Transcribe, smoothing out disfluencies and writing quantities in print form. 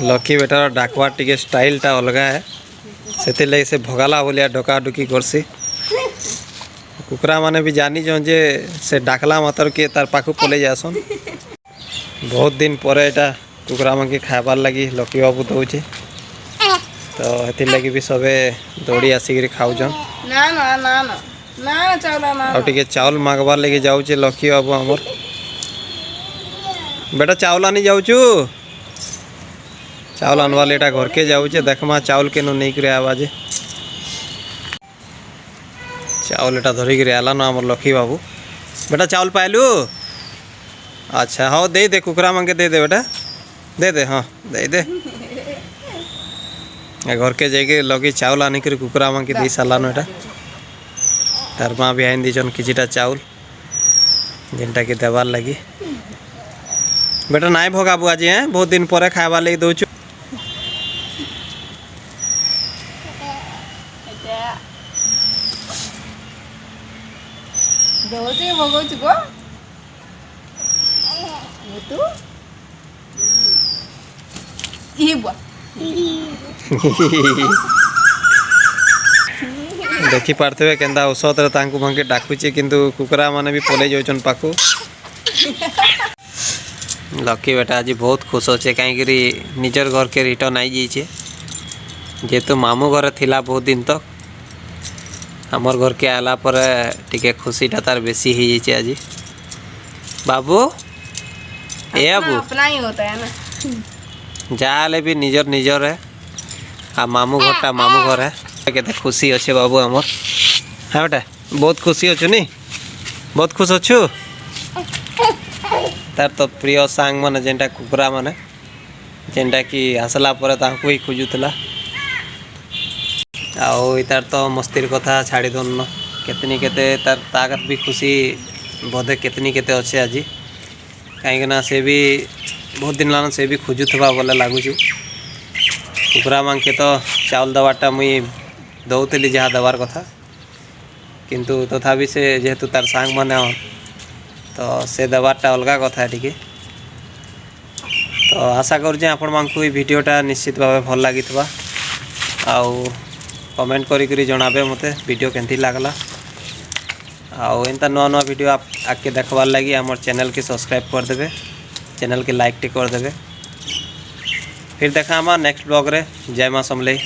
Lucky बेटार डाकवा टिके स्टाइलटा अलगा है से से भगाला बोलिया डका डुकी करसी कुकरा माने भी जानी जो जे से डाकला मातर के तार पाखु पले जासन बहुत दिन पर एटा कुकरा मन के खाबार लगी लकी बाबू दौचे तो हेति लगी भी सबे दौड़ी आसिक खाऊन ना ना ना ना ना चावल ना आ टिके चावल मागबार लगे जाऊचे लकी बाबू हमर बेटा चावल आनी जाऊचु चावल आनवाले एटा घर के जाऊचे देखमा चावल केनो नहीं करे आवाजे चावल एटा धरी करे आला ना हमर लकी बाबू बेटा चावल पाइलु अच्छा हाँ दे दे कुकरा मांगे दे दे बेटा दे दे हाँ दे दे घर के जाके लगी चावल आनी कर कुकरा मांगे दी सालानो एटा तार माँ भी आइन दीचन किछिटा चावल जेनटा के देवार लगी बेटा नाई भगाबू आज हैं बहुत दिन पर खाइबार लगी दौचु दौचे भगौच गो तू ई बुआ देखी पार्थे केंदा औषध तांकु भंके डाकुचे किंतु कुकरा माने भी पले जाउछन पाखु लकी बेटा आज बहुत खुश होचे कहीं निजर घर के रिटर्न आई जाइए जेहेतु मामू घर थिला बहुत दिन तक हमर घर के आला पर टिके खुशीटा तार बेसी हो जाइए आज बाबू ए बाबू अपना ही होता है ना जाले भी निजर निजर है आ मामू घरटा मामू घर है केते खुशी अच्छे बाबू हमर हाँ बेटा बहुत खुशी अच्छु नी बहुत खुश अच्छु तार तो प्रिय सांग माने जेनटा कुकरा माने जेनटा कि आसला पर तांकु ही खोजुतला आउ तार तो मस्तीर कथा छाड़ी दोन केतनी केते तार ताकत भी खुशी बोधे केतनी केते अच्छे आज कहीं से भी बहुत दिन लान से भी खोजुवा बोले लगुच कुकरा मांग के तो चावल दवाटा मुई दौली जहाँ देवार कथा किंतु तथापि से जेहेतु तार सांग माने तो से देवारटा अलग कथा टिके तो आशा करुचे आपण मानकु ई वीडियोटा निश्चित भाव भल लगी आउ कमेंट करी जनाबे मते वीडियो केंती लागला आउ एंता नुआ नुआ वीडियो आके देखबार लगी आमर चैनल के सब्सक्राइब कर देबे चैनल के लाइक टी कर देबे फिर देखा नेक्स्ट ब्लॉग रे जय मां समलेई।